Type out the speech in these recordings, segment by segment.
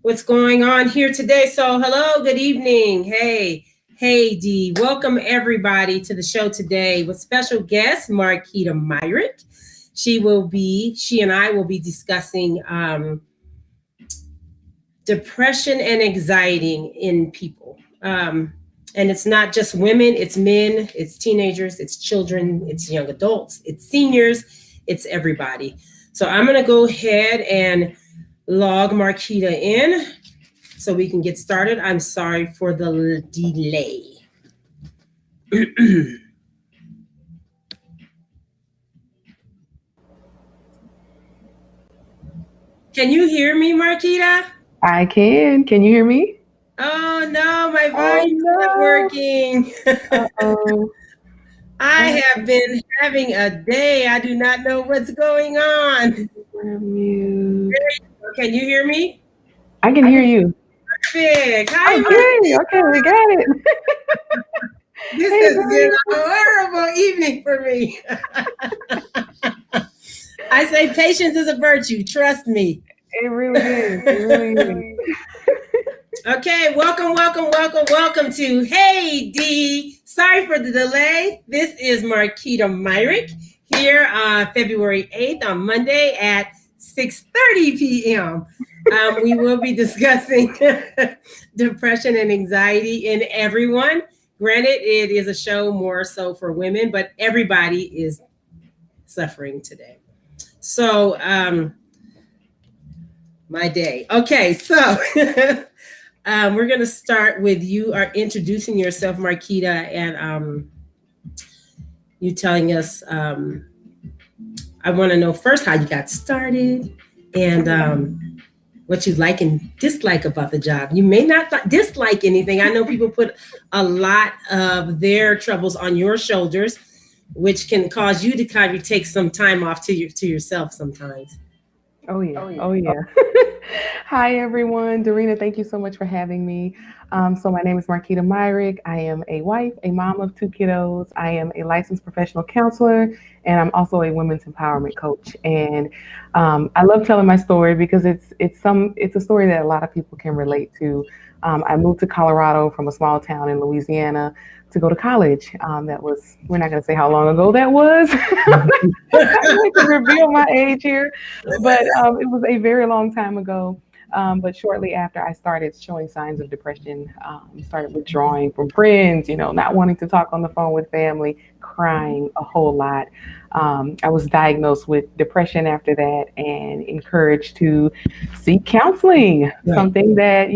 what's going on here today. So, hello, good evening. Hey, Dee. Welcome everybody to the show today with special guest Marquita Myrick. She and I will be discussing depression and anxiety in people. And it's not just women, it's men, it's teenagers, it's children, it's young adults, it's seniors, it's everybody. So I'm going to go ahead and log Marquita in so we can get started. I'm sorry for the delay. Can you hear me, Marquita? I can. Can you hear me? Oh no, my Oh volume's not no. working. Uh-oh. I have been having a day. I do not know what's going on. We're mute. Can you hear me? I can hear you. Perfect. Hi, Okay. Okay, we got it. this Hey, has been Doreen. a horrible evening for me. I say patience is a virtue. Trust me. It really is. It really is. Okay, welcome to Hey D. Sorry for the delay. This is Marquita Myrick here on February 8th on Monday at 6:30 p.m. We will be discussing depression and anxiety in everyone. Granted, it is a show more so for women, but everybody is suffering today. So, my day. Okay, so we're going to start with you are introducing yourself, Marquita, and you telling us. I want to know first how you got started and what you like and dislike about the job. You may not dislike anything. I know people put a lot of their troubles on your shoulders, which can cause you to kind of take some time off to yourself sometimes. Oh yeah. Oh yeah. Hi everyone. Dorina, thank you so much for having me. So my name is Marquita Myrick. I am a wife, a mom of two kiddos. I am a licensed professional counselor, and I'm also a women's empowerment coach. And I love telling my story because it's a story that a lot of people can relate to. I moved to Colorado from a small town in Louisiana to go to college. That was, we're not going to say how long ago that was. I'm not going to reveal my age here, but it was a very long time ago. But shortly after, I started showing signs of depression, started withdrawing from friends, not wanting to talk on the phone with family, crying a whole lot. I was diagnosed with depression after that and encouraged to seek counseling, Right. something that,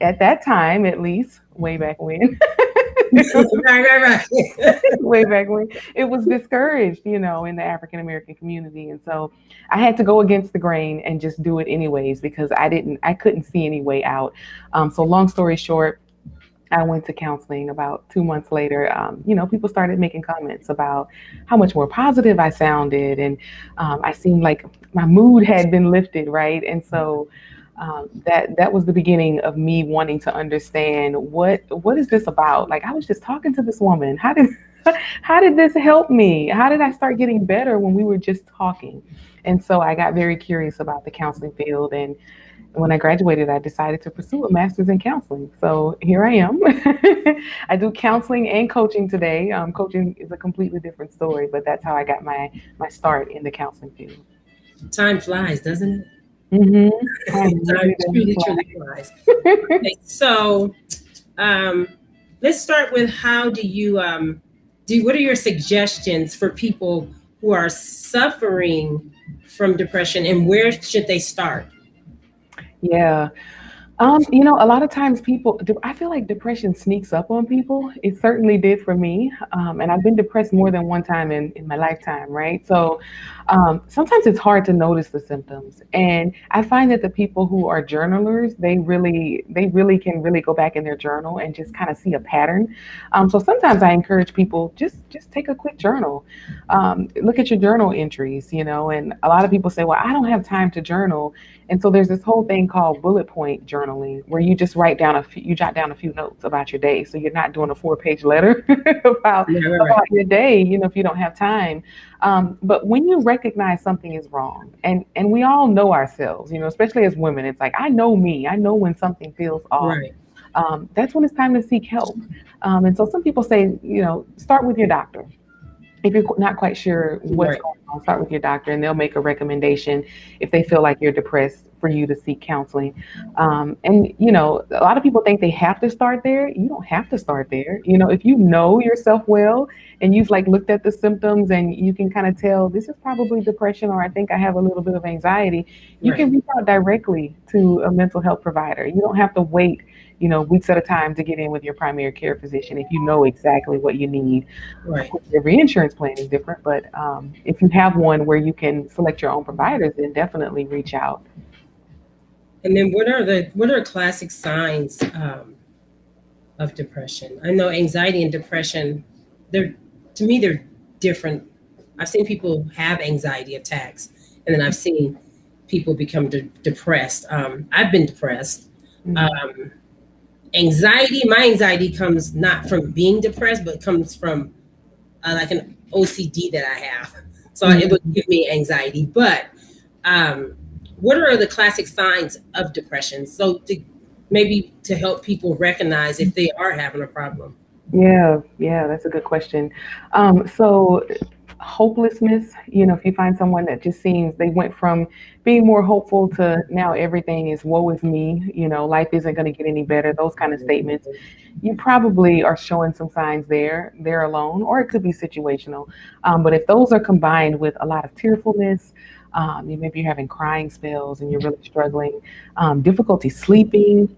at that time, at least, way back when, Right. way back when, it was discouraged, in the African American community. And so I had to go against the grain and just do it anyways because I couldn't see any way out. So long story short, I went to counseling about 2 months later. People started making comments about how much more positive I sounded, and I seemed like my mood had been lifted, right? And so that was the beginning of me wanting to understand what is this about? Like I was just talking to this woman. How did this help me? How did I start getting better when we were just talking? And so I got very curious about the counseling field, and when I graduated, I decided to pursue a master's in counseling. So here I am. I do counseling and coaching today. Coaching is a completely different story, but that's how I got my start in the counseling field. Time flies, doesn't it? Time Time really does truly flies. Okay, so um, let's start with how do you what are your suggestions for people who are suffering from depression and where should they start? Yeah. A lot of times I feel like depression sneaks up on people. It certainly did for me. And I've been depressed more than one time in my lifetime, right? So sometimes it's hard to notice the symptoms. And I find that the people who are journalers, they really can really go back in their journal and just kind of see a pattern. So sometimes I encourage people just take a quick journal. Look at your journal entries, and a lot of people say, well, I don't have time to journal. And so there's this whole thing called bullet point journaling journaling where you just you jot down a few notes about your day. So you're not doing a 4-page letter about your day, if you don't have time. But when you recognize something is wrong, and we all know ourselves, especially as women, it's like, I know me, I know when something feels off. Right. That's when it's time to seek help. And so some people say, start with your doctor. If you're not quite sure what's Right. going on, start with your doctor and they'll make a recommendation if they feel like you're depressed for you to seek counseling. And, a lot of people think they have to start there. You don't have to start there. If you know yourself well and you've like looked at the symptoms and you can kind of tell this is probably depression, or I think I have a little bit of anxiety, you can Right. reach out directly to a mental health provider. You don't have to wait, weeks at a time to get in with your primary care physician if you know exactly what you need. Of Right. course, every insurance plan is different, but if you have one where you can select your own providers, then definitely reach out. And then what are classic signs of depression? I know anxiety and depression, they're to me they're different. I've seen people have anxiety attacks, and then I've seen people become depressed. I've been depressed. Mhm. Um, my anxiety comes not from being depressed, but comes from like an OCD that I have. So it would Mhm. give me anxiety. But um, what are the classic signs of depression? So maybe to help people recognize if they are having a problem. Yeah, that's a good question. So hopelessness, if you find someone that just seems they went from being more hopeful to now everything is woe is me, life isn't going to get any better, those kind of statements, you probably are showing some signs they're alone, or it could be situational. But if those are combined with a lot of tearfulness, maybe you're having crying spells and you're really struggling, difficulty sleeping,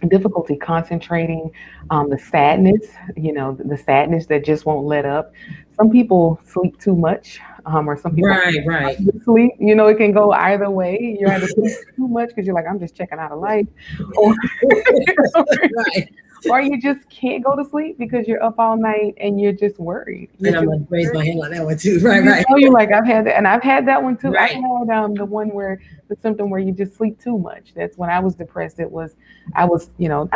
difficulty concentrating, the sadness that just won't let up. Some people sleep too much, or some people Right, right, sleep. It can go either way. You're either sleeping too much because you're like, I'm just checking out of life, or right. or you just can't go to sleep because you're up all night and you're just worried. You're And I'm just gonna raise worried. my hand on that one too. Right, right, You're like, I've had that, and I've had that one too. I've right, had the one where the symptom where you just sleep too much. That's when I was depressed. I was, I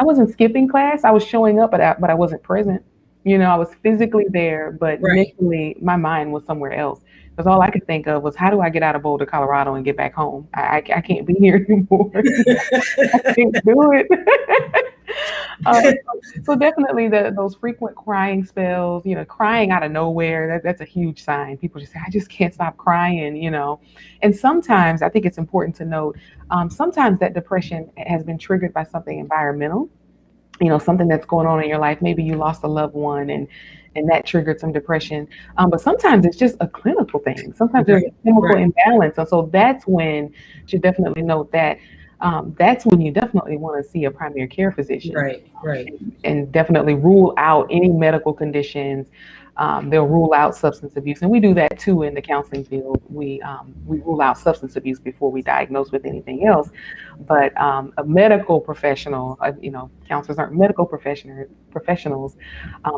wasn't skipping class. I was showing up, but I wasn't present. I was physically there, but right. mentally, my mind was somewhere else. Because all I could think of was, how do I get out of Boulder, Colorado, and get back home? I can't be here anymore. I can't do it. Uh, so definitely those frequent crying spells, crying out of nowhere, that's a huge sign. People just say, I just can't stop crying. And sometimes I think it's important to note, sometimes that depression has been triggered by something environmental, something that's going on in your life. Maybe you lost a loved one and that triggered some depression. But sometimes it's just a clinical thing. Sometimes there's a Right, chemical right, imbalance. And so that's when you should definitely note that. That's when you definitely want to see a primary care physician, right, right, and definitely rule out any medical conditions. They'll rule out substance abuse, and we do that too in the counseling field. We rule out substance abuse before we diagnose with anything else. But a medical professional, counselors aren't medical professionals,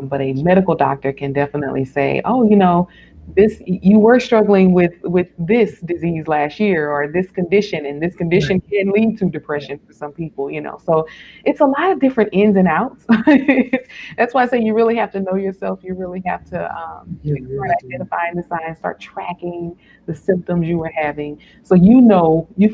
but a medical doctor can definitely say, oh, this you were struggling with this disease last year, or this condition, and this right. condition can lead to depression for some people. So it's a lot of different ins and outs. That's why I say you really have to know yourself. You really have to You start really do. identifying the signs, start tracking the symptoms you were having, so you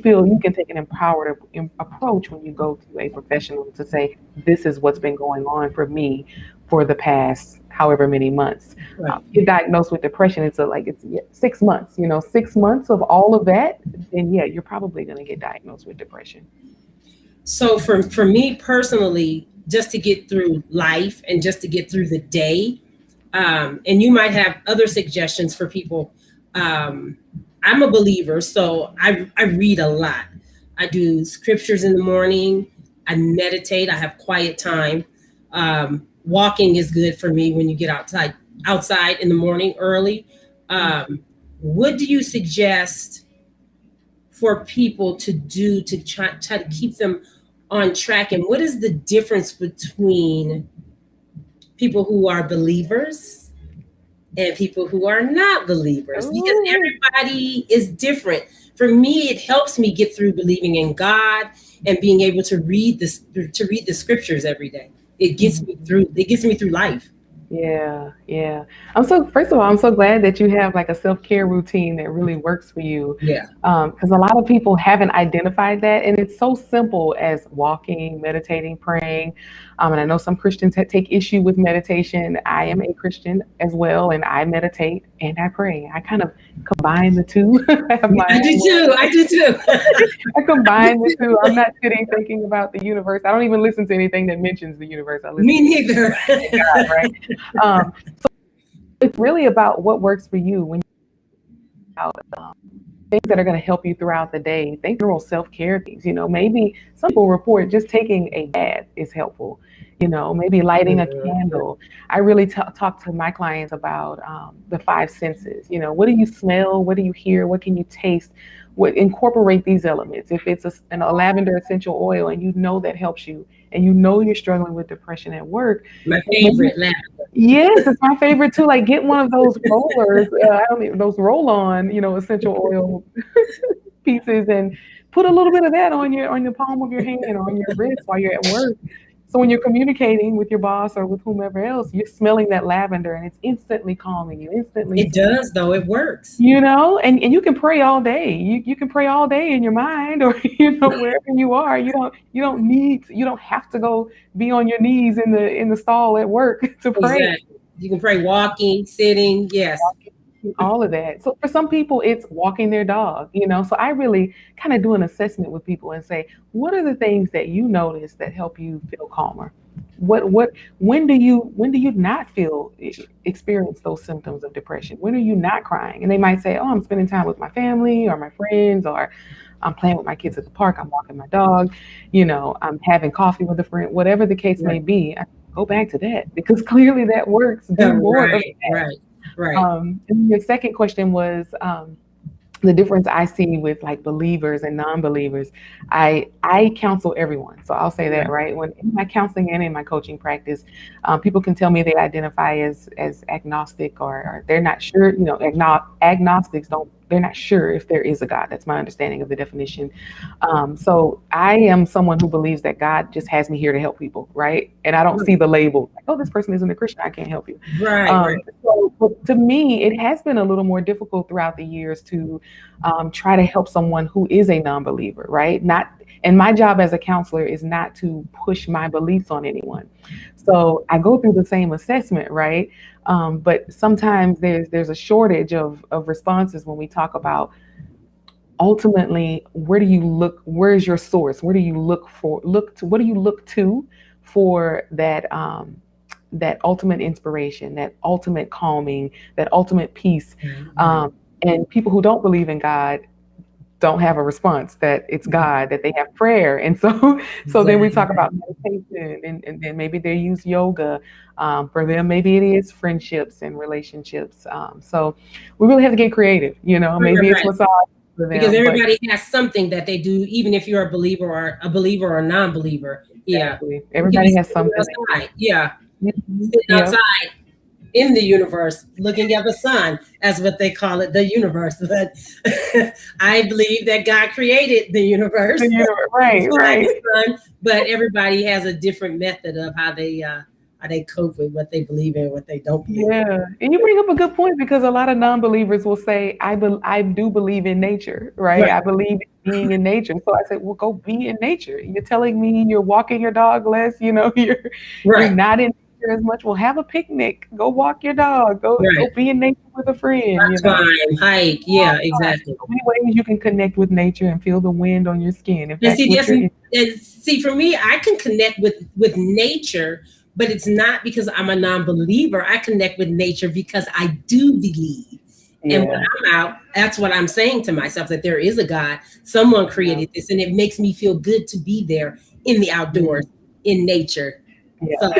feel you can take an empowered approach when you go to a professional to say, this is what's been going on for me for the past however many months. Right. Get diagnosed with depression, it's 6 months. 6 months of all of that, then yeah, you're probably going to get diagnosed with depression. So for me personally, just to get through life and just to get through the day, and you might have other suggestions for people. Um, I'm a believer, so I read a lot. I do scriptures in the morning. I meditate. I have quiet time. Walking is good for me when you get outside in the morning early. What do you suggest for people to do to try to keep them on track? And what is the difference between people who are believers and people who are not believers? Because Ooh. everybody is different. For me, it helps me get through believing in God. and being able to read the scriptures every day. It gets me through. It gets me through life. Yeah, yeah. First of all, I'm so glad that you have like a self-care routine that really works for you. Yeah. Because a lot of people haven't identified that, and it's so simple as walking, meditating, praying. And I know some Christians take issue with meditation. I am a Christian as well, and I meditate and I pray. I kind of combine the two. I have my I do own too. I do too. I combine the two. I'm not sitting thinking about the universe. I don't even listen to anything that mentions the universe. I listen Me neither. to God, right? So it's really about what works for you when you're out. Things that are going to help you throughout the day. Think general self-care things. Maybe some people report just taking a bath is helpful. Maybe lighting a candle. I really talk to my clients about the five senses. What do you smell? What do you hear? What can you taste? Incorporate these elements. If it's a lavender essential oil and that helps you, and you're struggling with depression at work. My favorite lavender. Yes, it's my favorite too. Like get one of those rollers. I don't even those roll-on, essential oil pieces, and put a little bit of that on your palm of your hand or on your wrist while you're at work. So when you're communicating with your boss or with whomever else, you're smelling that lavender, and it's instantly calming you. It does, though. It works. And you can pray all day. You can pray all day in your mind, or wherever you are. You don't have to go be on your knees in the stall at work to pray. Exactly. You can pray walking, sitting, yes. All of that. So for some people, it's walking their dog, So I really kind of do an assessment with people and say, what are the things that you notice that help you feel calmer? When do you not experience those symptoms of depression? When are you not crying? And they might say, oh, I'm spending time with my family or my friends, or I'm playing with my kids at the park, I'm walking my dog, I'm having coffee with a friend, whatever the case may be. I go back to that because clearly that works. Do more of that. Right. And your second question was the difference I see with like believers and non-believers. I counsel everyone, so I'll say that right. When in my counseling and in my coaching practice, people can tell me they identify as agnostic or they're not sure. Agnostics they're not sure if there is a God. That's my understanding of the definition. So I am someone who believes that God just has me here to help people, right? And I don't see the label, like, oh, this person isn't a Christian, I can't help you. Right. So to me, it has been a little more difficult throughout the years to try to help someone who is a non-believer, right? And my job as a counselor is not to push my beliefs on anyone. So I go through the same assessment, right? But sometimes there's a shortage of responses when we talk about ultimately, where do you look? Where is your source? Where do you look to? What do you look to for that ultimate inspiration, that ultimate calming, that ultimate peace? And people who don't believe in God don't have a response that it's God, that they have prayer. And so then we talk about meditation and then maybe they use yoga. For them, maybe it is friendships and relationships. So we really have to get creative, maybe it's massage for them. Because everybody has something that they do, even if you're a believer or a non-believer. Exactly. Yeah. Everybody has something. Outside. Yeah. Sitting outside in the universe, looking at the sun, as what they call it, the universe. But I believe that God created the universe. Right. Sun, but everybody has a different method of how they cope with what they believe in, what they don't believe. Yeah, and you bring up a good point because a lot of non-believers will say, I do believe in nature, right? I believe in being in nature. So I said, well, go be in nature. You're telling me you're walking your dog less, you're not in nature as much. Well, have a picnic, go walk your dog, go be in nature with a friend. Hike, yeah, exactly. So many ways you can connect with nature and feel the wind on your skin. See, for me, I can connect with nature. But it's not because I'm a non-believer. I connect with nature because I do believe. Yeah. And when I'm out, that's what I'm saying to myself, that there is a God. Someone created this, and it makes me feel good to be there in the outdoors, in nature. Yeah. So,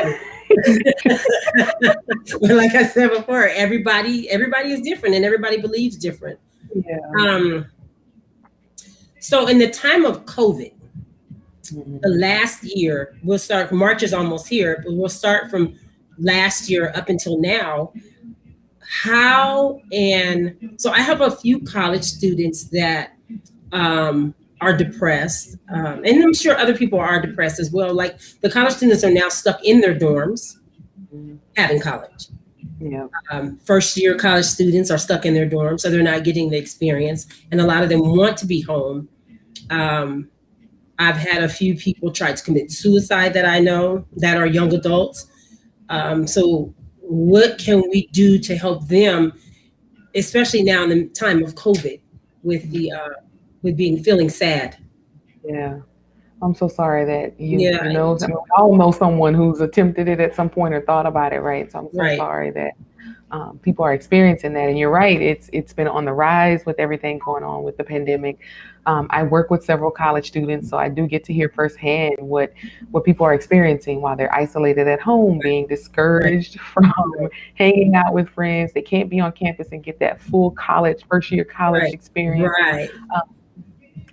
but like I said before, everybody is different, and everybody believes different. Yeah. So in the time of COVID, the last year, we'll start, March is almost here, but we'll start from last year up until now. So I have a few college students that are are depressed, and I'm sure other people are depressed as well. Like the college students are now stuck in their dorms having college. Yeah. First year college students are stuck in their dorms, so they're not getting the experience, and a lot of them want to be home. Um, I've had a few people try to commit suicide that I know that are young adults. So, what can we do to help them, especially now in the time of COVID, with the with being feeling sad? Yeah. I'm so sorry that Yeah, you know, I mean, we all know someone who's attempted it at some point or thought about it, right? So I'm so right, sorry that people are experiencing that. And you're right, it's been on the rise with everything going on with the pandemic. I work with several college students, so I do get to hear firsthand what people are experiencing while they're isolated at home, being right, discouraged from hanging out with friends. They can't be on campus and get that full college, first year college right, experience. right.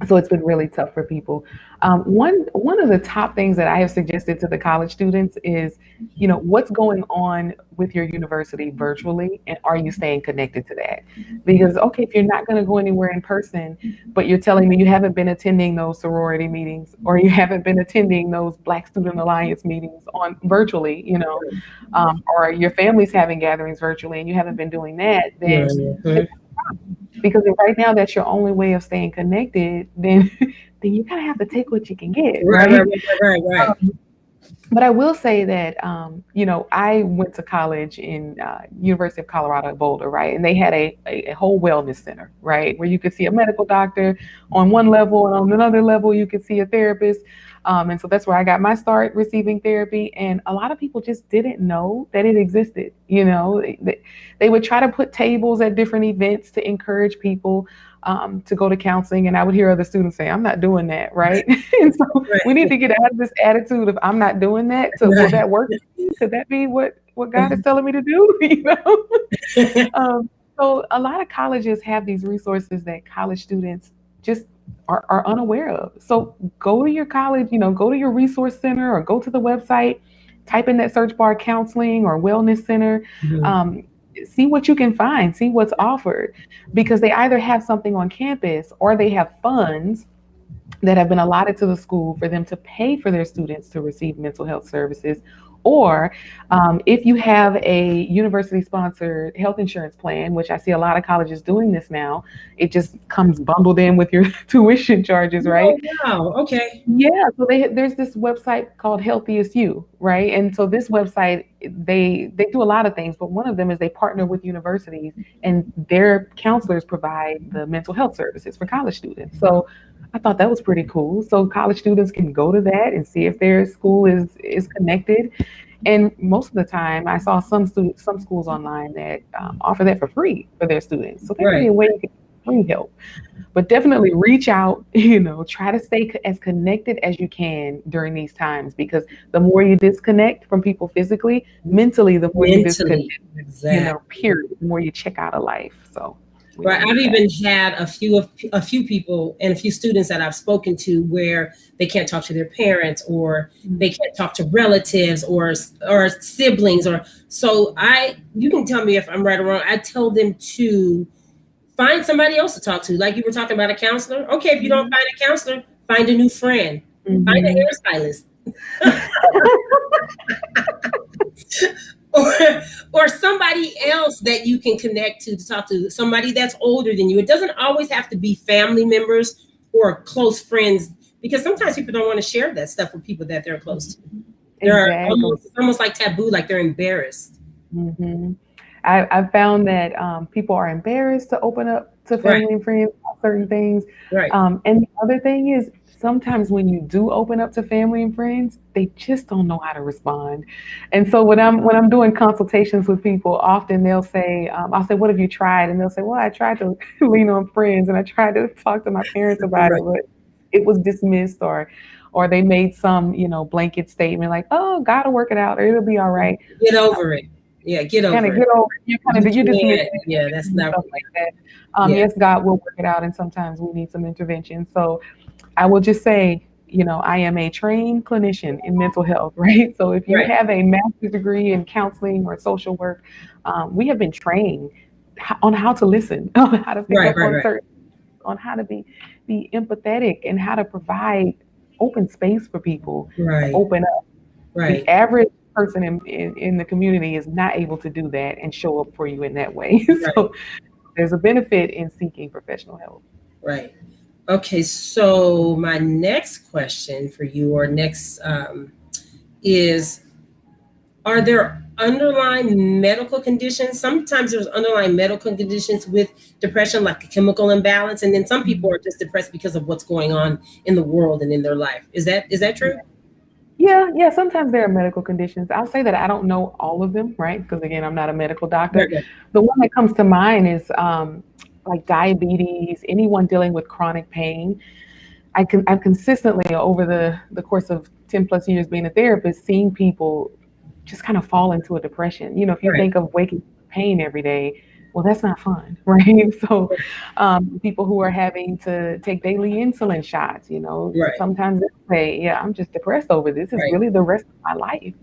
So it's been really tough for people. One of the top things that I have suggested to the college students is, you know, what's going on with your university virtually, and are you staying connected to that? Because okay, if you're not going to go anywhere in person, but you're telling me you haven't been attending those sorority meetings, or you haven't been attending those Black Student Alliance meetings on virtually, you know, or your family's having gatherings virtually, and you haven't been doing that, then Mhm. because if right now that's your only way of staying connected, then then you kind of have to take what you can get, Right, right, right? right. But I will say that, you know, I went to college in University of Colorado at Boulder, right? And they had a whole wellness center, right? Where you could see a medical doctor on one level, and on another level, you could see a therapist. And so that's where I got my start receiving therapy. And a lot of people just didn't know that it existed. You know, they would try to put tables at different events to encourage people to go to counseling. And I would hear other students say, I'm not doing that, right? And so we need to get out of this attitude of I'm not doing that. So will Right, that work? Could that be what God is telling me to do? You know? right. So a lot of colleges have these resources that college students just are unaware of. So go to your college, you know, go to your resource center or go to the website, type in that search bar counseling or wellness center. Mhm. Um, See what you can find, see what's offered, because they either have something on campus or they have funds that have been allotted to the school for them to pay for their students to receive mental health services. Or if you have a university sponsored health insurance plan, which I see a lot of colleges doing this now, it just comes bundled in with your tuition charges, right? Oh, wow. Okay. Yeah, so there's this website called Healthiest You, right? And so this website, they do a lot of things, but one of them is they partner with universities, and their counselors provide the mental health services for college students. So I thought that was pretty cool. So college students can go to that and see if their school is connected. And most of the time, I saw some schools online that offer that for free for their students. So that could be Right. a way to get free help, but definitely reach out, you know, try to stay as connected as you can during these times, because the more you disconnect from people physically, mentally, the more you disconnect, Mentally. you know, Exactly. period, the more you check out of life. So we Right. don't I've need that. even had a few people and a few students that I've spoken to where they can't talk to their parents, or they Mm. can't talk to relatives or siblings, or so I you can tell me if I'm right or wrong. I tell them to find somebody else to talk to. Like you were talking about a counselor. Okay, if you don't Mhm. find a counselor, find a new friend. Find Mhm. a hairstylist. or or somebody else that you can connect to talk to, somebody that's older than you. It doesn't always have to be family members or close friends, because sometimes people don't want to share that stuff with people that they're close to. They're Exactly. almost, it's almost like taboo, like they're embarrassed. Hmm. I've found that people are embarrassed to open up to Right, family and friends about certain things. right, And the other thing is, sometimes when you do open up to family and friends, they just don't know how to respond. And so when I'm doing consultations with people, often they'll say, I'll say, "What have you tried?" And they'll say, "Well, I tried to lean on friends, and I tried to talk to my parents about right. it, but it was dismissed," or they made some, you know, blanket statement like, "Oh, God will work it out, or it'll be all right." Get over it. Yeah, get Kind of over it. get over it. You You dismiss can't. it Yeah, that's and not. stuff like that. Yeah, Yes, God will work it out, and sometimes we need some intervention. So I will just say, you know, I am a trained clinician in mental health, right? So if you right, have a master's degree in counseling or social work, we have been trained on how to listen, on how to pick right, up right, on right. certain, on how to be be empathetic and how to provide open space for people to Right. open up. The Right. average person in the community is not able to do that and show up for you in that way. Right. So there's a benefit in seeking professional help. Right. Okay. So my next question for you, or next, is, are there underlying medical conditions? Sometimes there's underlying medical conditions with depression, like a chemical imbalance, and then some people are just depressed because of what's going on in the world and in their life. Is that true? Yeah. Sometimes there are medical conditions. I'll say that I don't know all of them, right? Because again, I'm not a medical Right. doctor. Right. The one that comes to mind is like diabetes, anyone dealing with chronic pain. I've consistently over the course of 10 plus years being a therapist, seeing people just kind of fall into a depression. If you Right. think of waking up with pain every day, well, that's not fun, right? So, people who are having to take daily insulin shots, Right. sometimes they say, yeah, I'm just depressed over this. It's Right. really the rest of my life.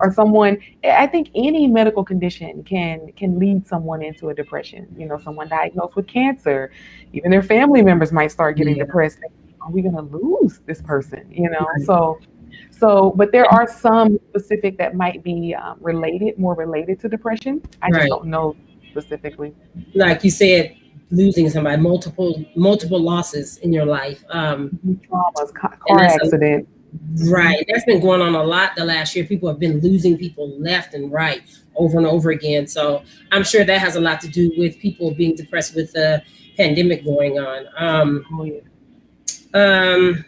Or someone, I think any medical condition can lead someone into a depression. Someone diagnosed with cancer, even their family members might start getting Yeah. depressed. Are we going to lose this person? Right. But there are some specific that might be more related to depression. I just Right. don't know specifically. Like you said, losing somebody, multiple losses in your life, Traumas, and car accident. Hmm. right. That's been going on a lot the last year. People have been losing people left and right over and over again. So I'm sure that has a lot to do with people being depressed with the pandemic going on. Oh yeah. Um,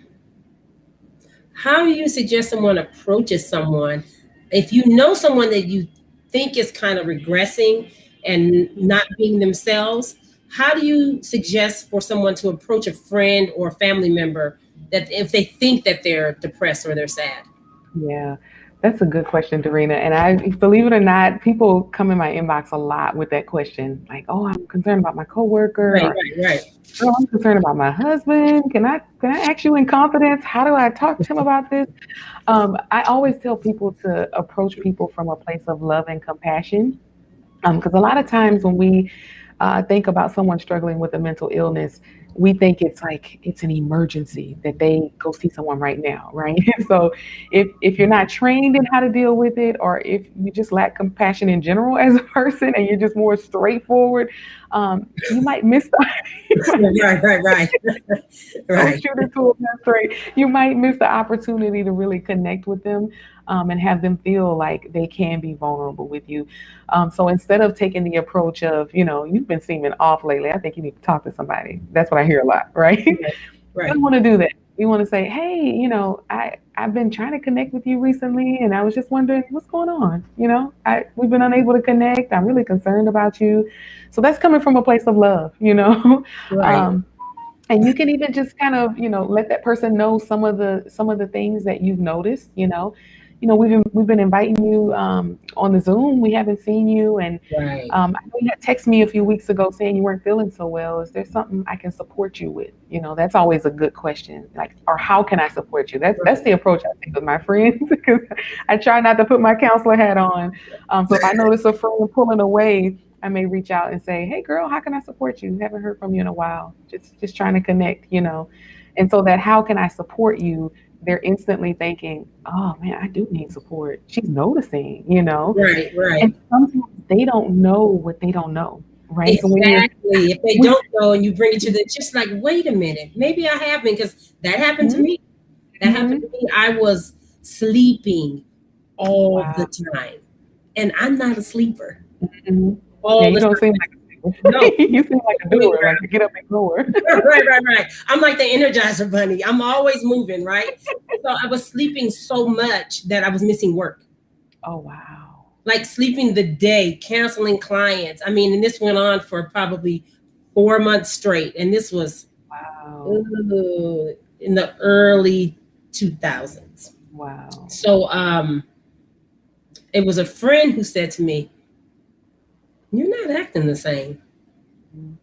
how do you suggest someone approaches someone if you know someone that you think is kind of regressing and not being themselves? How do you suggest for someone to approach a friend or a family member that if they think that they're depressed or they're sad? Yeah, that's a good question, Dorina. And I believe it or not, people come in my inbox a lot with that question, like, "Oh, I'm concerned about my coworker," Right, or right, right, "Girl, I'm concerned about my husband. Can I ask you in confidence? How do I talk to him about this?" I always tell people to approach people from a place of love and compassion. Because a lot of times when we think about someone struggling with a mental illness, we think it's like it's an emergency that they go see someone right now, right? So if you're not trained in how to deal with it, or if you just lack compassion in general as a person, and you're just more straightforward, you might miss the you might, right, right, right, don't right, shoot it to them that straight. You might miss the opportunity to really connect with them, and have them feel like they can be vulnerable with you. So instead of taking the approach of, you've been seeming off lately, I think you need to talk to somebody. That's what I hear a lot, right? right, We don't right, want to do that. We want to say, hey, I've been trying to connect with you recently, and I was just wondering what's going on. We've been unable to connect. I'm really concerned about you. So that's coming from a place of love. right, Um, and you can even just kind of let that person know some of the things that you've noticed. We've been inviting you on the Zoom. We haven't seen you, and right, I know you had texted me a few weeks ago saying you weren't feeling so well. Is there something I can support you with? That's always a good question. Like, or how can I support you? That's right. the approach I take with my friends, because I try not to put my counselor hat on. So if I notice a friend pulling away, I may reach out and say, "Hey, girl, how can I support you? Haven't heard from you in a while. Just trying to connect." And so that how can I support you? They're instantly thinking, "Oh man, I do need support. She's noticing." Right, And right. sometimes they don't know what they don't know, right? So Exactly. If they when don't know and you bring it to the, just like, wait a minute, maybe I have been, because that happened to Mhm, me. That happened mhm. to me. I was sleeping all the Wow. time, and I'm not a sleeper Mhm. Yeah, all you the don't seem time. like a No, you seem like a doing doer, like a get up and goer. right, right, right. I'm like the Energizer Bunny. I'm always moving, right? So I was sleeping so much that I was missing work. Oh wow. Like sleeping the day, canceling clients. I mean, and this went on for probably 4 months straight. And this was Wow. in the early 2000s. Wow. So it was a friend who said to me, "You're not acting the same." Mhm.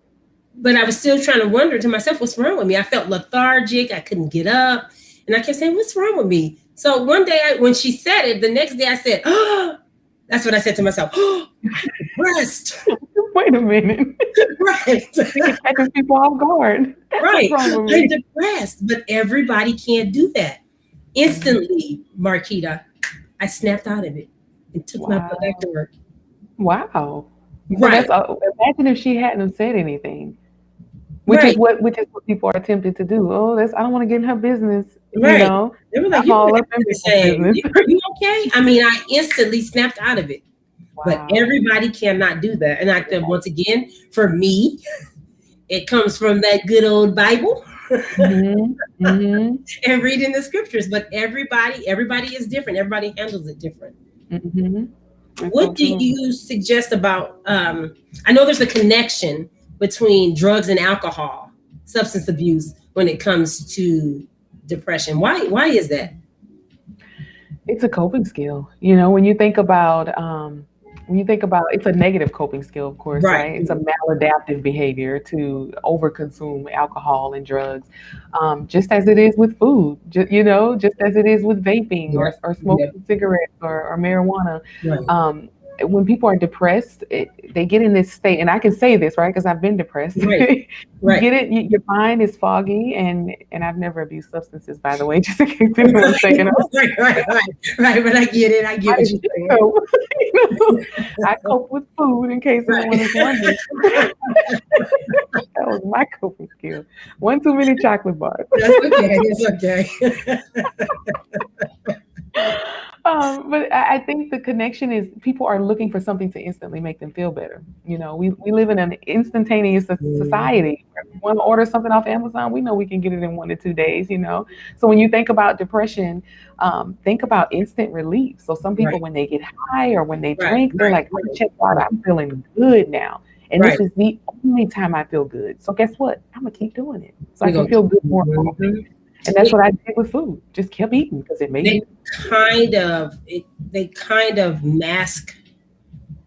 But I was still trying to wonder to myself, what's wrong with me? I felt lethargic. I couldn't get up. And I kept saying, what's wrong with me? So one day, when she said it, the next day I said, oh, That's what I said to myself. Oh, I'm depressed. Wait a minute. Right. It catches people off guard. What's Right. wrong with I'm me? depressed. But everybody can't do that. Instantly, Marquita, I snapped out of it and took my butt back to Wow. work. Wow. So Right. that's imagine if she hadn't have said anything, Right. which is what people are tempted to do. Oh, that's I don't want to get in her business. Right. They were like, I'm you were all up in acting the people's same. business. Are you okay? I mean, I instantly snapped out of it. But Wow. everybody cannot do that. And once again, for me, it comes from that good old Bible Mhm. Mhm. and reading the scriptures. But everybody is different. Everybody handles it different. Mhm. That's so What do true. you suggest about? I know there's a connection between drugs and alcohol, substance abuse, when it comes to depression. Why is that? It's a coping skill. When you think about it's a negative coping skill, of course, Right. right? It's a maladaptive behavior to overconsume alcohol and drugs, just as it is with food, just as it is with vaping Yeah. or Yeah. smoking cigarettes or marijuana. Right. Um, when people are depressed, they get in this state, and I can say this, right? Because I've been depressed. Right. You Right. get it, your mind is foggy, and I've never abused substances, by the way, just in case anyone's taking Right. But I get it. I get I what you're do saying. cope. I cope with food in case anyone is wondering. Right. That was my coping skill. One too many chocolate bars. That's okay. It's okay. But I think the connection is people are looking for something to instantly make them feel better. We live in an instantaneous society. If we want to order something off Amazon, we know we can get it in 1 to 2 days. So when you think about depression, think about instant relief. So some people, Right. when they get high or when they Right. drink, they're Right. like, "Oh, check out, I'm feeling good now. And Right. this is the only time I feel good. So guess what? I'm gonna keep doing it so I We're can gonna feel keep. good more often." And that's what I did with food. Just kept eating because it made They me. they kind of mask,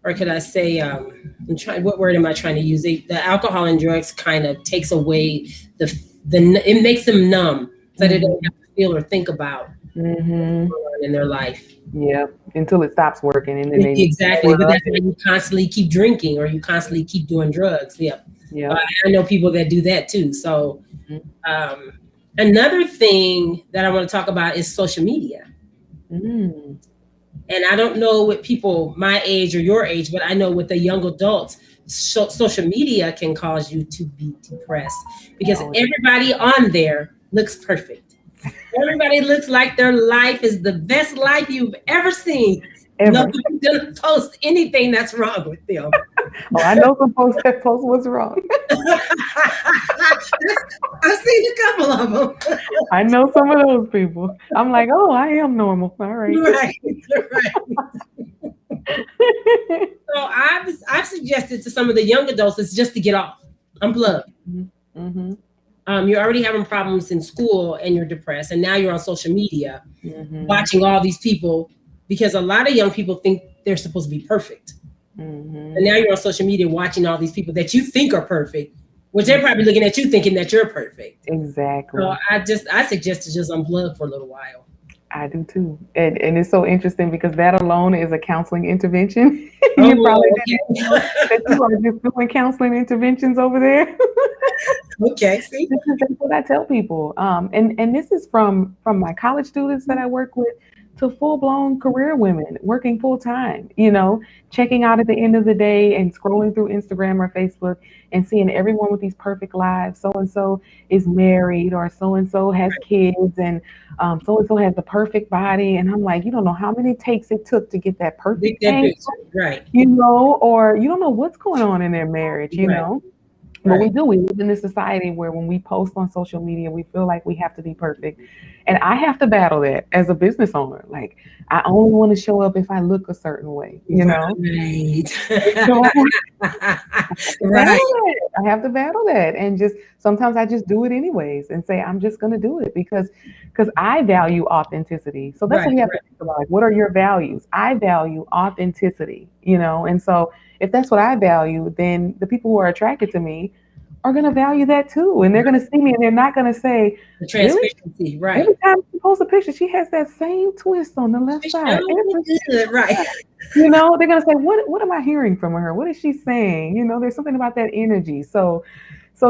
or could I say, I'm trying. What word am I trying to use? The alcohol and drugs kind of takes away it makes them numb, so they don't Mhm. have to feel or think about what's Mhm. going on in their life. Yeah. Until it stops working, and then they Exactly, but that's when you constantly keep drinking or you constantly keep doing drugs. Yeah, yeah. I know people that do that too. So Mhm. um, another thing that I want to talk about is social media. Mm. And I don't know what people my age or your age, but I know with the young adults, social media can cause you to be depressed because Oh, everybody on there looks perfect. Everybody looks like their life is the best life you've ever seen. ever. Nobody's gonna post anything that's wrong with them. Oh, I know some folks that post what's wrong. I've seen a couple of them. I know some of those people. I'm like, oh, I am normal. All right. Right, right. So I've suggested to some of the young adults is just to get off, unplug. Mhm. You're already having problems in school and you're depressed, and now you're on social media Mhm. watching all these people because a lot of young people think they're supposed to be perfect. And Mhm. now you're on social media watching all these people that you think are perfect, which they're probably looking at you thinking that you're perfect. So Exactly. I suggest to just unplug for a little while. I do too. And it's so interesting because that alone is a counseling intervention. You probably Oh, didn't know that you are just doing counseling interventions over there. okay. Okay, see? That's what I tell people. And this is from my college students that I work with to full blown career women working full time. Checking out at the end of the day and scrolling through Instagram or Facebook and seeing everyone with these perfect lives. So and so is married, or so and so has kids, and so and so has the perfect body. And I'm like, you don't know how many takes it took to get that Big perfect that angle, picture. Right, or you don't know what's going on in their marriage. right, But right. we live in this society where when we post on social media, we feel like we have to be perfect. And I have to battle that as a business owner. Like, I only want to show up if I look a certain way. Right. So Right. I have to battle that. And just sometimes I just do it anyways and say, I'm just going to do it because I value authenticity. So that's Right. what we have to Right. think about. Like, what are your values? I value authenticity. And so if that's what I value, then the people who are attracted to me are going to value that too. And they're going to see me and they're not going to say, The really? transparency, right? Every time she posts a picture, she has that same twist on the left She side. showed me good, right? They're gonna say, what am I hearing from her? What is she saying? There's something about that energy. So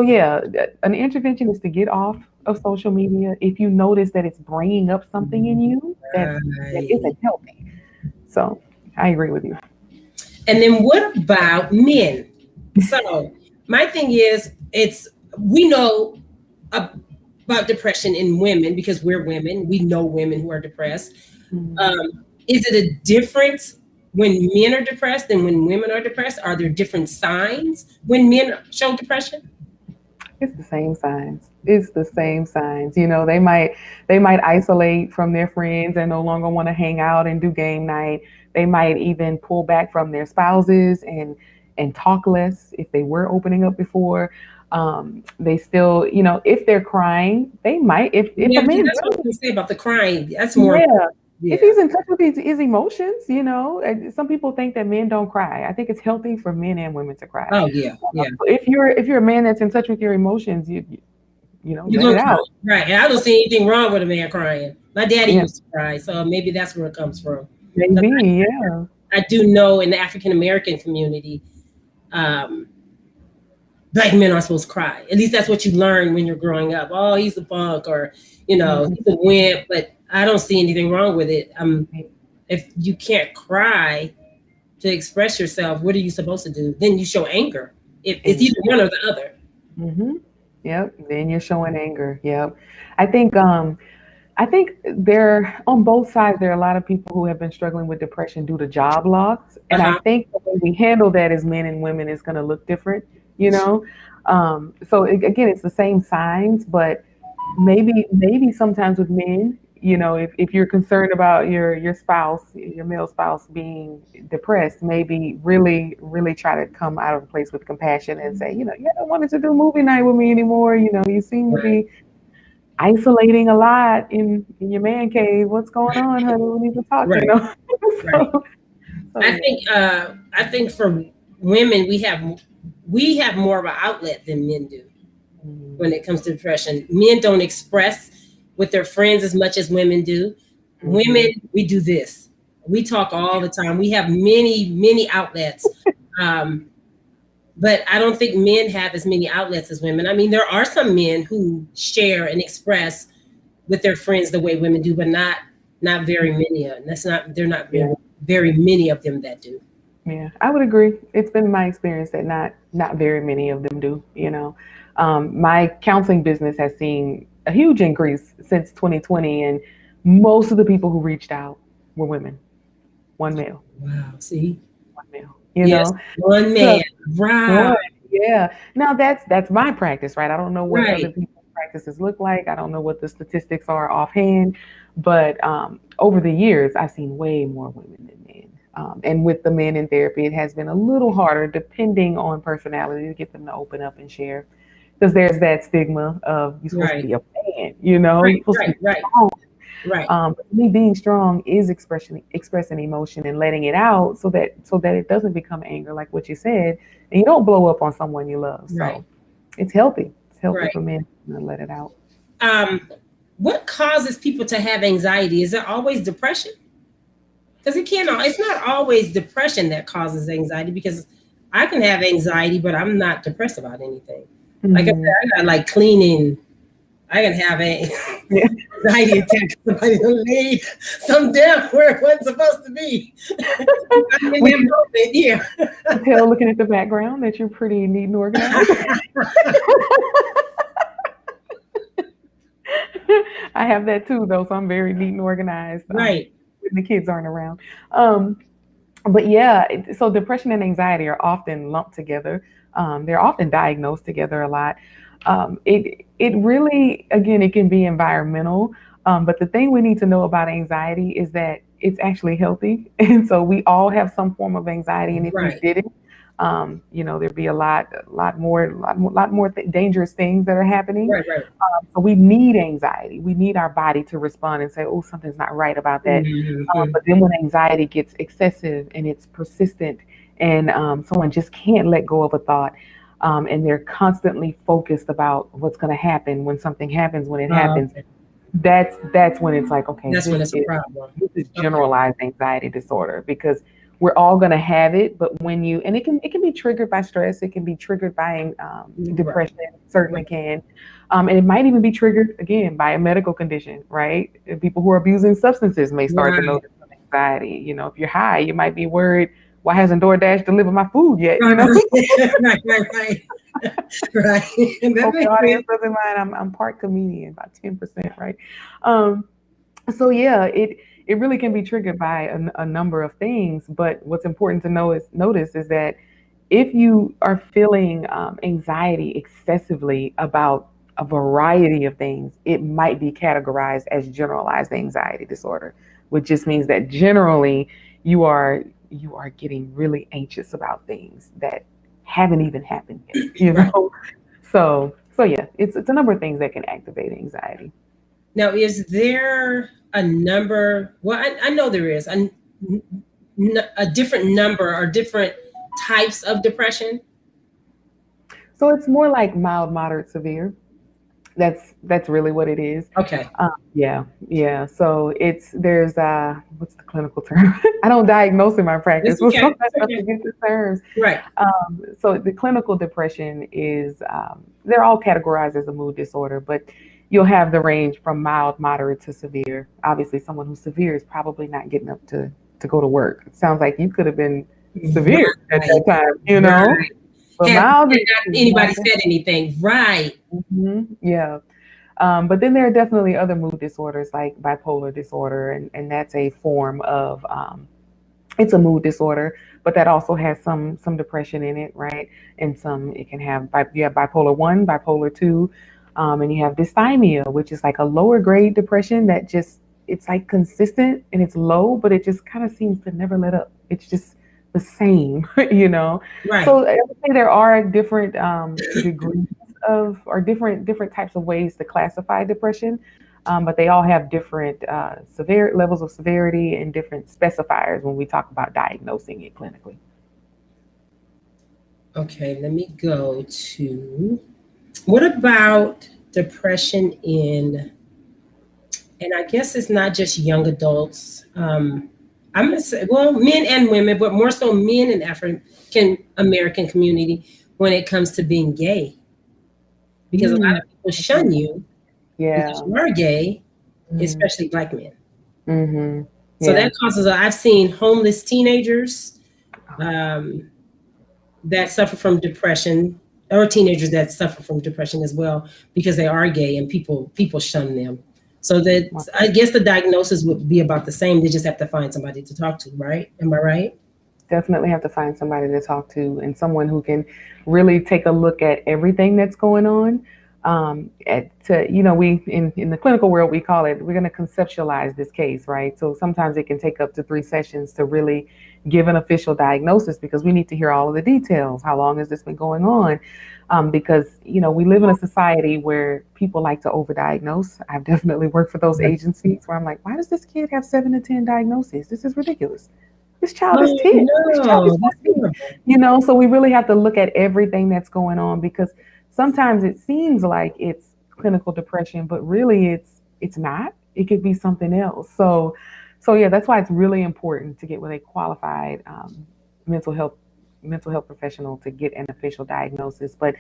yeah, an intervention is to get off of social media if you notice that it's bringing up something in you that Right. isn't healthy. So I agree with you. And then what about men? So my thing is, we know about depression in women because we're women. We know women who are depressed. Mm. Is it a difference when men are depressed than when women are depressed? Are there different signs when men show depression? It's the same signs. It's the same signs. They might isolate from their friends and no longer want to hang out and do game night. They might even pull back from their spouses and talk less if they were opening up before. They still, if they're crying, they might. If Yeah, a because man that's what I was does, going to say about the crying. That's more, yeah, if yeah. he's in touch with his emotions, and some people think that men don't cry. I think it's healthy for men and women to cry. Oh, yeah, yeah. If you're a man that's in touch with your emotions, You're let it going to cry. out. Right. And I don't see anything wrong with a man crying. My daddy Yeah, used to cry. So maybe that's where it comes from. 'Cause maybe, yeah. I do know in the African American community, um, black men aren't supposed to cry. At least that's what you learn when you're growing up. Oh, he's a punk, or Mhm. he's a wimp. But I don't see anything wrong with it. If you can't cry to express yourself, what are you supposed to do? Then you show anger. It's either one or the other. Mm-hmm. Yep. Then you're showing anger. Yep. I think there on both sides there are a lot of people who have been struggling with depression due to job loss, Uh and I huh. think the way we handle that as men and women is going to look different. You know, again, it's the same signs, but maybe sometimes with men, if you're concerned about your spouse, your male spouse being depressed, maybe really try to come out of a place with compassion and say, you don't want to do movie night with me anymore. You seem to Right. be isolating a lot in your man cave. What's going on, honey? We need to talk. Right. Right. So, so I yeah. think. I think for women, we have more of an outlet than men do when it comes to depression. Men don't express with their friends as much as women do. Women, Mm-hmm. we do this. We talk all the time. We have many outlets. Um, but I don't think men have as many outlets as women. I mean, there are some men who share and express with their friends the way women do, but not very many. That's not they're not Yeah. very many of them that do. Yeah, I would agree. It's been my experience that not very many of them do. My counseling business has seen a huge increase since 2020, and most of the people who reached out were women, one male, Wow. See, one male. yes, one So man. Right. one, yeah. Now that's my practice, right? I don't know what other Right. people's practices look like. I don't know what the statistics are offhand, but over the years, I've seen way more women than men. And with the men in therapy, it has been a little harder, depending on personality, to get them to open up and share. Because there's that stigma of you're supposed to Right. be a man, Right. you're supposed to Right. be Right. strong. Right. Me being strong is expressing emotion and letting it out so that it doesn't become anger, like what you said, and you don't blow up on someone you love. Right. So it's healthy. It's healthy Right. for men to let it out. Um, what causes people to have anxiety? Is it always depression? Because it's not always depression that causes anxiety, because I can have anxiety, but I'm not depressed about anything. Like I said, Mm. I got like cleaning. I can have Yeah. anxiety attack. Somebody done laid some down where it wasn't supposed to be. I'm in We that can moment, yeah. tell looking at the background that you're pretty neat and organized. I have that too, though, so I'm very neat and organized Right, when the kids aren't around. Um, but yeah, so depression and anxiety are often lumped together. They're often diagnosed together a lot. It really, again, it can be environmental. But the thing we need to know about anxiety is that it's actually healthy, and so we all have some form of anxiety. And if we right, didn't, there'd be a lot more dangerous things that are happening. right, right. So we need anxiety. We need our body to respond and say, "Oh, something's not right about that." Mhm. But then when anxiety gets excessive and it's persistent, and someone just can't let go of a thought, and they're constantly focused about what's going to happen when something happens, when it happens. Okay. That's when it's like, okay, That's when it's a problem. this is Okay. generalized anxiety disorder, because we're all going to have it, but when you, and it can be triggered by stress, it can be triggered by Right. depression, certainly Right. can, and it might even be triggered again by a medical condition, right? And people who are abusing substances may start to Right. notice some anxiety. If you're high, you might be worried, why hasn't DoorDash delivered my food yet? Right. Right. Right. Right. That Hope the makes audience sense. doesn't mind. I'm part comedian, about 10%, right? Um, so yeah, it really can be triggered by a number of things. But what's important to notice is that if you are feeling anxiety excessively about a variety of things, it might be categorized as generalized anxiety disorder, which just means that generally you are getting really anxious about things that haven't even happened yet, Right. So yeah, it's a number of things that can activate anxiety. Now, is there a number? Well, I know there is a different number or different types of depression. So it's more like mild, moderate, severe. That's really what it is. Okay. Yeah, yeah. So there's what's the clinical term? I don't diagnose in my It's practice, but okay. sometimes It's I have to okay. get the terms. Right. So the clinical depression is they're all categorized as a mood disorder, but you'll have the range from mild, moderate to severe. Obviously, someone who's severe is probably not getting up to go to work. It sounds like you could have been severe at Right. that time, Right. But Have mild not is anybody not said anything? Right. yeah. But then there are definitely other mood disorders like bipolar disorder, and that's a form of it's a mood disorder, but that also has some depression in it, right? And some it can have you have bipolar one, bipolar two, and you have dysthymia, which is like a lower grade depression that just it's like consistent and it's low, but it just kind of seems to never let up. It's just the same, you know. Right. So I would say there are different degrees of or different types of ways to classify depression, but they all have different severe levels of severity and different specifiers when we talk about diagnosing it clinically. Okay. Let me go to what about depression in, and I guess it's not just young adults. I'm gonna say, well, men and women, but more so men in African American community when it comes to being gay, because a lot Mm, of people okay. shun you because Yeah. you are gay, Mm, especially black men. mm-hmm. So Yeah. that causes. I've seen homeless teenagers um, that suffer from depression, or teenagers that suffer from depression as well because they are gay and people shun them. So that Wow. I guess the diagnosis would be about the same. They just have to find somebody to talk to, right? Am I right? Definitely have to find somebody to talk to and someone who can really take a look at everything that's going on. We in the clinical world we call it we're going to conceptualize this case, right? So sometimes it can take up to 3 sessions to really give an official diagnosis because we need to hear all of the details. How long has this been going on? Because we live in a society where people like to overdiagnose. I've definitely worked for those agencies where I'm like, why does this kid have 7 to 10 diagnoses? This is ridiculous. This child is Oh 10. This child is no, that's 14. horrible. So we really have to look at everything that's going on because sometimes it seems like it's clinical depression, but really it's not. It could be something else. So yeah, that's why it's really important to get with a qualified mental health mental health professional to get an official diagnosis. But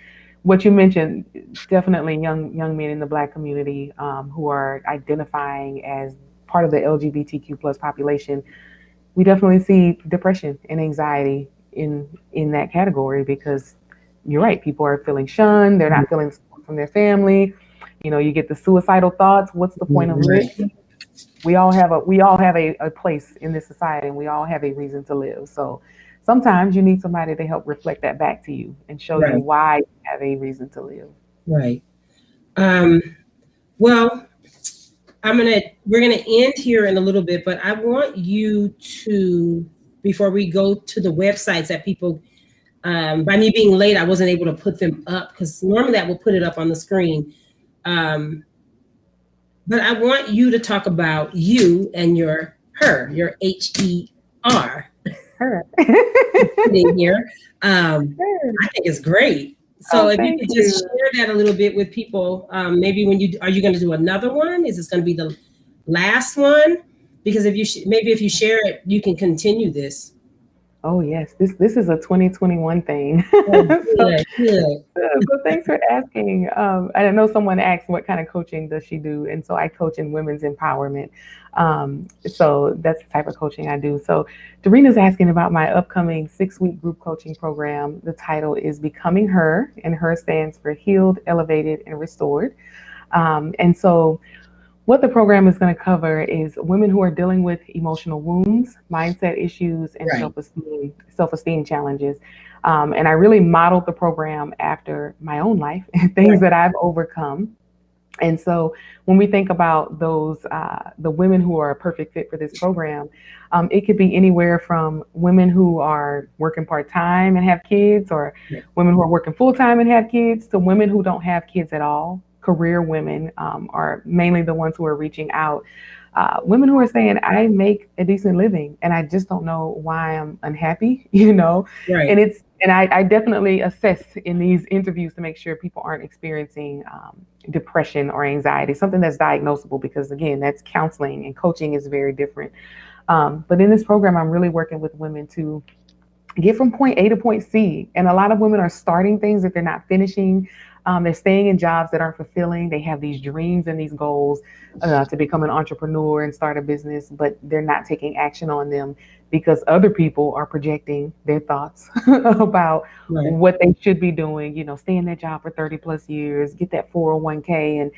what you mentioned, definitely young men in the Black community who are identifying as part of the LGBTQ plus population, we definitely see depression and anxiety in that category because you're right, people are feeling shunned, they're not feeling support from their family. You get the suicidal thoughts. What's the point of Right, living? We all have a place in this society and we all have a reason to live. So sometimes you need somebody to help reflect that back to you and show you right, why you have a reason to live. right. Um, well, we're gonna end here in a little bit, but I want you to, before we go to the websites that people, by me being late, I wasn't able to put them up because normally I will put it up on the screen. Um, but I want you to talk about you and your HER Her. in here. I think it's great. So Oh, if you thank could just you. share that a little bit with people, maybe are you going to do another one? Is this going to be the last one? Because if you maybe if you share it, you can continue this. Oh yes, this is a 2021 thing. Oh, so good, good. So thanks for asking. I know someone asked what kind of coaching does she do, and so I coach in women's empowerment. So that's the type of coaching I do. So Doreena's asking about my upcoming 6-week group coaching program. The title is Becoming Her, and Her stands for Healed, Elevated, and Restored. And so what the program is going to cover is women who are dealing with emotional wounds, mindset issues, and Right, self-esteem challenges. And I really modeled the program after my own life and things right, that I've overcome. And so when we think about those, the women who are a perfect fit for this program, it could be anywhere from women who are working part-time and have kids, or right, women who are working full-time and have kids, to women who don't have kids at all. Career women are mainly the ones who are reaching out. Women who are saying, I make a decent living and I just don't know why I'm unhappy, right. and I definitely assess in these interviews to make sure people aren't experiencing depression or anxiety, something that's diagnosable, because again, that's counseling and coaching is very different. But in this program, I'm really working with women to get from point A to point C. And a lot of women are starting things that they're not finishing. They're staying in jobs that aren't fulfilling. They have these dreams and these goals to become an entrepreneur and start a business, but they're not taking action on them because other people are projecting their thoughts about Right. what they should be doing. Stay in that job for 30 plus years, get that 401k. And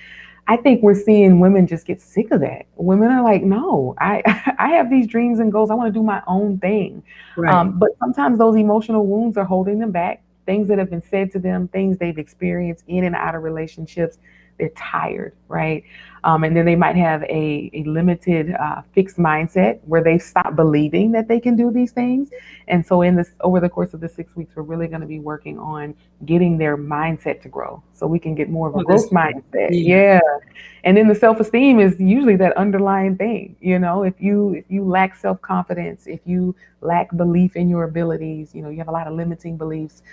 I think we're seeing women just get sick of that. Women are like, no, I I have these dreams and goals. I want to do my own thing. Right. But sometimes those emotional wounds are holding them back. Things that have been said to them, things they've experienced in and out of relationships. They're tired, right? And then they might have a limited fixed mindset where they stop believing that they can do these things. And so in this, over the course of the 6 weeks, we're really going to be working on getting their mindset to grow so we can get more of a Oh, that's growth mindset. yeah. Yeah. And then the self-esteem is usually that underlying thing. If you lack self-confidence, if you lack belief in your abilities, you have a lot of limiting beliefs.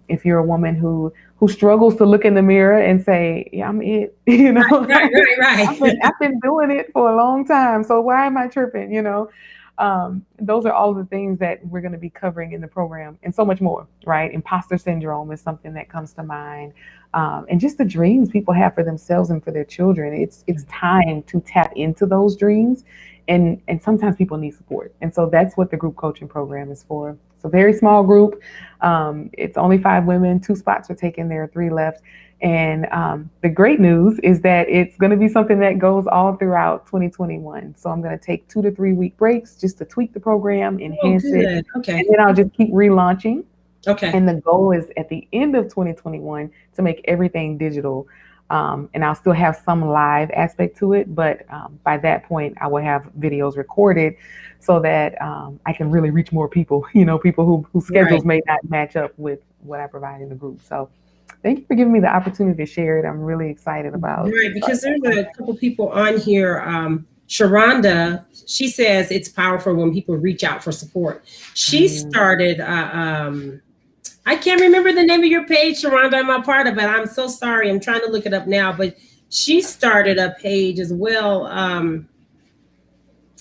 If you're a woman who struggles to look in the mirror and say, yeah, I'm it, Right, right, I've right. been, I've been doing it for a long time, so why am I tripping? Those are all the things that we're going to be covering in the program, and so much more, right? Imposter syndrome is something that comes to mind, and just the dreams people have for themselves and for their children. It's time to tap into those dreams, and sometimes people need support, and so that's what the group coaching program is for. It's a very small group. It's only 5 women. 2 spots are taken. There are 3 left. And the great news is that it's going to be something that goes all throughout 2021. So I'm going to take 2 to 3 week breaks just to tweak the program, Oh, enhance it, good. and Okay. then I'll just keep relaunching. Okay. And the goal is at the end of 2021 to make everything digital. And I'll still have some live aspect to it, but by that point, I will have videos recorded so that I can really reach more people, people whose Right. schedules may not match up with what I provide in the group. So thank you for giving me the opportunity to share it. I'm really excited about Right. Because starting that there's a program. couple people on here. Sharonda, she says it's powerful when people reach out for support. She Mm, started I can't remember the name of your page, Sharonda. I'm a part of it. I'm so sorry. I'm trying to look it up now, but she started a page as well.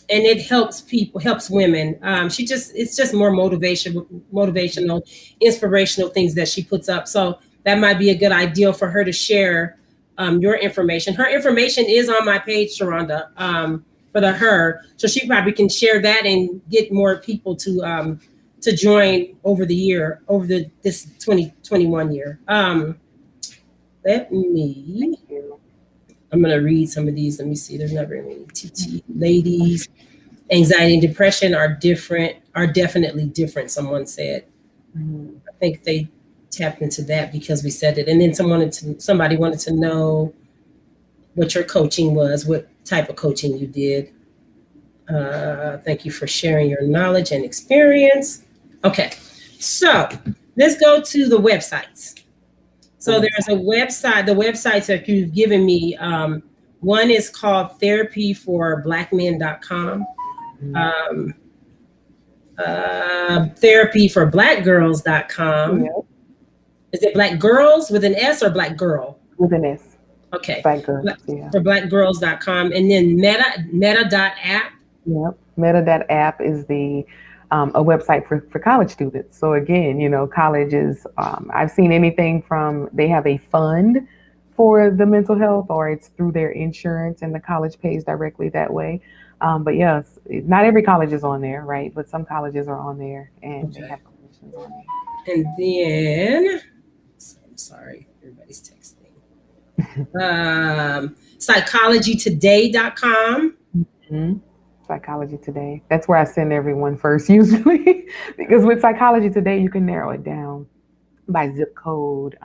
And it helps people, helps women. It's just more motivational, inspirational things that she puts up. So that might be a good idea for her to share your information. Her information is on my page, Sharonda, for her. So she probably can share that and get more people to join over the year, this 2021 year. Let thank me. you. I'm gonna read some of these. Let me see. There's not very many TT ladies. Anxiety and depression are definitely different, someone said. Mm, I think they tapped into that because we said it. And then somebody wanted to know what your coaching was, what type of coaching you did. Thank you for sharing your knowledge and experience. Okay, so let's go to the websites. the So there's website. a website, the websites that you've given me. One is called therapyforblackmen.com. Mm, Um, therapyforblackgirls.com, yeah. Is it Black Girls with an S or Black Girl? With an S. Okay. Black girls, yeah. For blackgirls.com. And then meta.app. Yep. Metadata app is a website for college students. So again, colleges, I've seen anything from they have a fund for the mental health, or it's through their insurance and the college pays directly that way. But yes, not every college is on there, right? But some colleges are on there, and they have clinicians on there. And then, I'm sorry, everybody's texting. Psychologytoday.com. Mm-hmm. Psychology Today. That's where I send everyone first, usually, because with Psychology Today, you can narrow it down by zip code.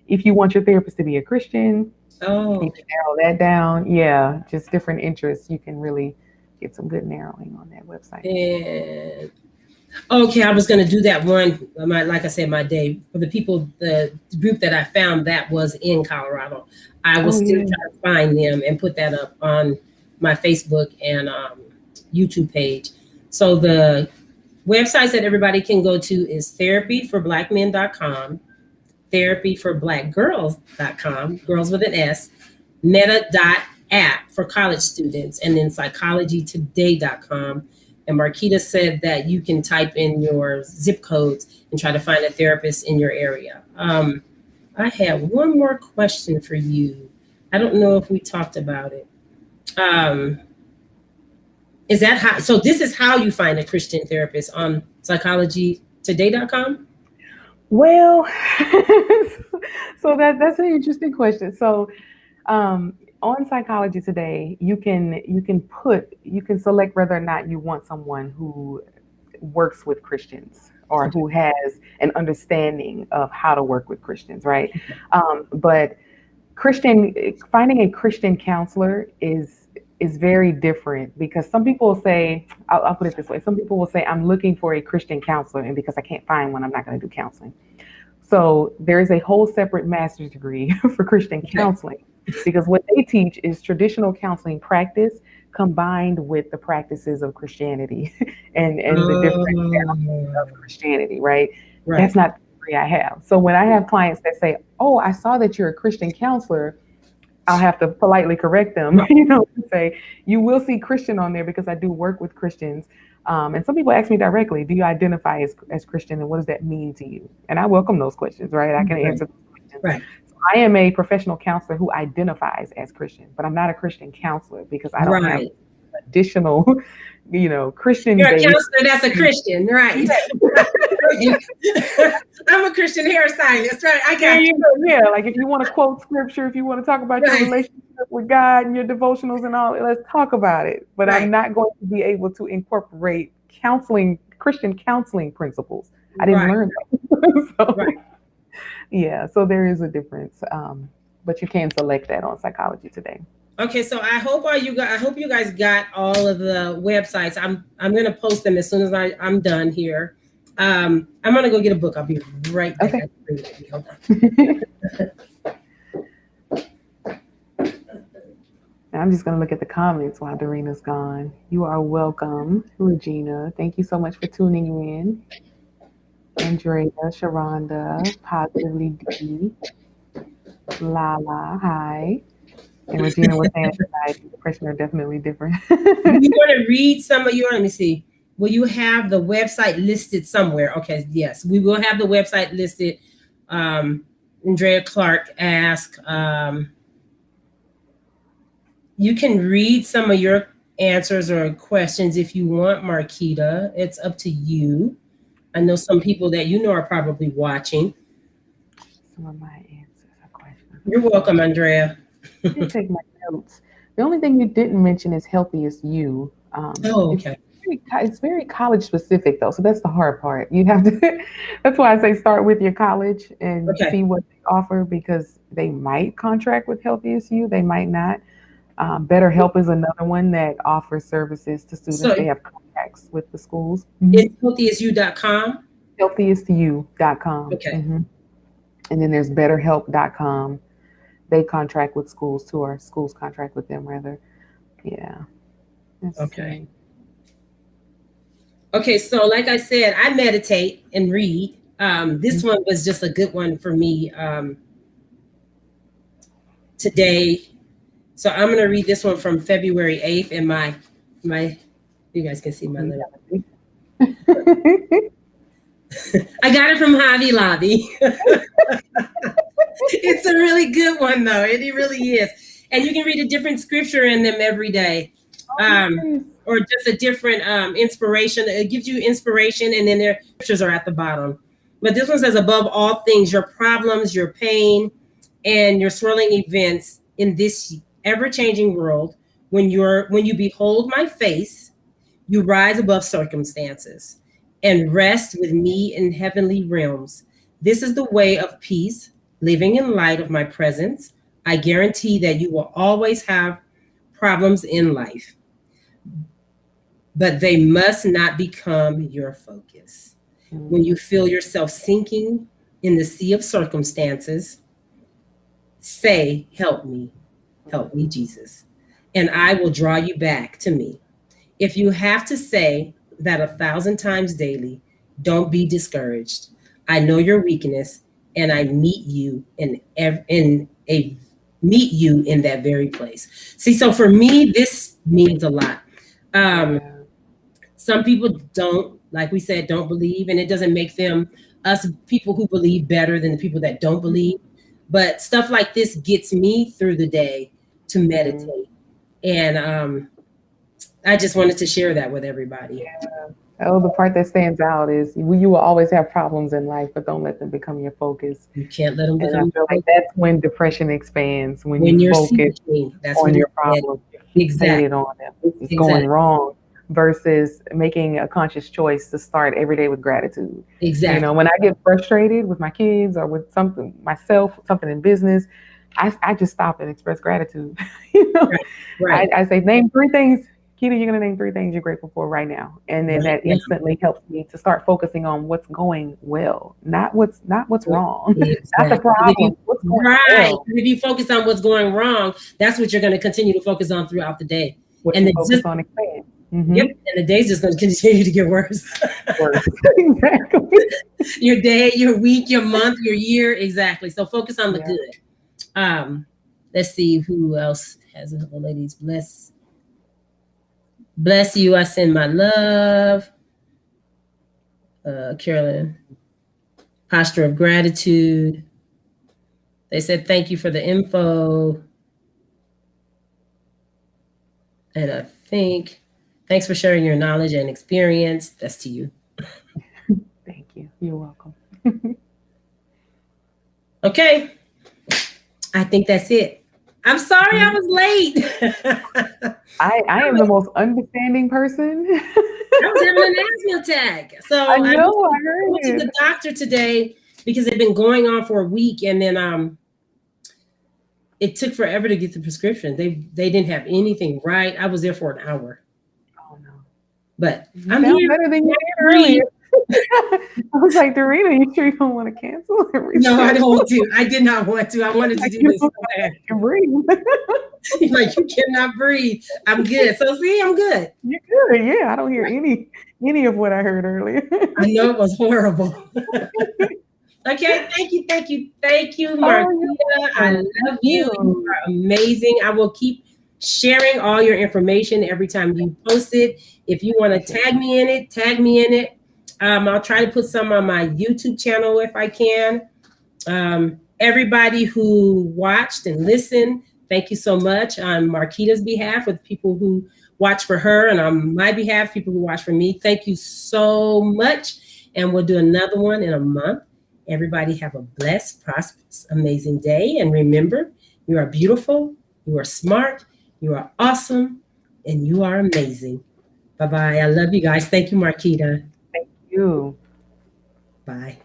If you want your therapist to be a Christian, you can narrow that down. Yeah, just different interests. You can really get some good narrowing on that website. And okay, I was going to do that one. Like I said, my day for the people, the group that I found that was in Colorado. I will still try to find them and put that up on my Facebook and YouTube page. So the websites that everybody can go to is therapyforblackmen.com, therapyforblackgirls.com, girls with an S, meta.app for college students, and then psychologytoday.com. And Marquita said that you can type in your zip codes and try to find a therapist in your area. I have one more question for you. I don't know if we talked about it. Is that how? So this is how you find a Christian therapist on psychologytoday.com? Well, so that's an interesting question. So on Psychology Today, you can select whether or not you want someone who works with Christians or who has an understanding of how to work with Christians, right? But finding a Christian counselor is very different, because some people will say, I'll put it this way. Some people will say, I'm looking for a Christian counselor, and because I can't find one, I'm not going to do counseling. So there is a whole separate master's degree for Christian counseling, because what they teach is traditional counseling practice combined with the practices of Christianity and the different areas of Christianity, right? That's not the degree I have. So when I have clients that say, oh, I saw that you're a Christian counselor, I'll have to politely correct them, and say, you will see Christian on there because I do work with Christians. And some people ask me directly, do you identify as Christian, and what does that mean to you? And I welcome those questions, right? I can answer those questions. Right. So I am a professional counselor who identifies as Christian, but I'm not a Christian counselor because I don't have additional, Christian. You're a counselor that's a Christian, right? I'm a Christian hairstylist, right? I got you. Yeah, like if you want to quote scripture, if you want to talk about your relationship with God and your devotionals and all, let's talk about it. But I'm not going to be able to incorporate Christian counseling principles. I didn't learn that. Yeah, so there is a difference. But you can select that on Psychology Today. Okay, so I hope you guys got all of the websites. I'm gonna post them as soon as I'm done here. I'm gonna go get a book. I'll be right back. Okay. Hold on. I'm just gonna look at the comments while Doreena's gone. You are welcome, Regina. Thank you so much for tuning in. Andrea, Sharonda, Positively D, Lala, hi. And Regina was saying anxiety and depression are definitely different. You want to read some of your, let me see. Will you have the website listed somewhere? Okay, yes, we will have the website listed. Andrea Clark asked, you can read some of your answers or questions if you want, Marquita. It's up to you. I know some people that are probably watching. Some of my answers are questions. You're welcome, Andrea. Let me take my notes. The only thing you didn't mention is Healthiest You. Okay. It's very college specific though, so that's the hard part. You have to. That's why I say start with your college and see what they offer, because they might contract with Healthiest You, they might not. BetterHelp is another one that offers services to students. So they have contracts with the schools. It's healthiestyou.com. Healthiestyou.com. Okay. And then there's BetterHelp.com. They contract with schools too, or schools contract with them rather. Yeah. Okay. Okay, so like I said, I meditate and read. This one was just a good one for me today. So I'm going to read this one from February 8th, and my you guys can see my little. I got it from Hobby Lobby. It's a really good one, though. It really is. And you can read a different scripture in them every day, or just a different inspiration. It gives you inspiration, and then their scriptures are at the bottom. But this one says, above all things, your problems, your pain, and your swirling events in this ever-changing world, when you behold my face, you rise above circumstances and rest with me in heavenly realms. This is the way of peace, living in light of my presence. I guarantee that you will always have problems in life, but they must not become your focus. When you feel yourself sinking in the sea of circumstances, say, help me, Jesus, and I will draw you back to me. If you have to say that 1,000 times daily, don't be discouraged. I know your weakness, and I meet you in that very place. See, so for me, this means a lot. Some people don't, like we said, don't believe, and it doesn't make them us people who believe better than the people that don't believe. But stuff like this gets me through the day to meditate. And I just wanted to share that with everybody. Yeah. Oh, the part that stands out is you will always have problems in life, but don't let them become your focus. You can't let them become. And I feel like that's when depression expands, when you focus on your problems, fixated on them. This is going wrong, versus making a conscious choice to start every day with gratitude. Exactly. You know, when I get frustrated with my kids or with something myself, something in business, I just stop and express gratitude. You know, right. I say, name 3 things. Kita, you're going to name 3 things you're grateful for right now. And then that instantly helps me to start focusing on what's going well, not what's wrong. Exactly. Not the problem. What's going well. If you focus on what's going wrong, that's what you're going to continue to focus on throughout the day. And then focus on expand. Yep. And the day's just going to continue to get worse. Exactly. Your day, your week, your month, your year. Exactly. So focus on the good. Let's see who else has a couple ladies. Bless you. I send my love. Carolyn. Posture of gratitude. They said, thank you for the info. And I think, thanks for sharing your knowledge and experience. That's to you. Thank you. You're welcome. Okay. I think that's it. I'm sorry I was late. I am the most understanding person. I was having an asthma attack. So I went to the doctor today because it's been going on for a week, and then it took forever to get the prescription. They didn't have anything right. I was there for an hour. Oh no. But I'm here. Better than you did earlier. I was like, Dorita, you sure you don't want to cancel? No, I don't want to. I did not want to. I wanted to do this. You're like, you cannot breathe. I'm good. So see, I'm good. You're good. Yeah, I don't hear any of what I heard earlier. I know it was horrible. Okay, thank you, Marquita. I love you. You are amazing. I will keep sharing all your information every time you post it. If you want to tag me in it. I'll try to put some on my YouTube channel if I can. Everybody who watched and listened, thank you so much on Marquita's behalf, with people who watch for her, and on my behalf, people who watch for me. Thank you so much. And we'll do another one in a month. Everybody have a blessed, prosperous, amazing day. And remember, you are beautiful, you are smart, you are awesome, and you are amazing. Bye-bye. I love you guys. Thank you, Marquita. Thank you. Bye.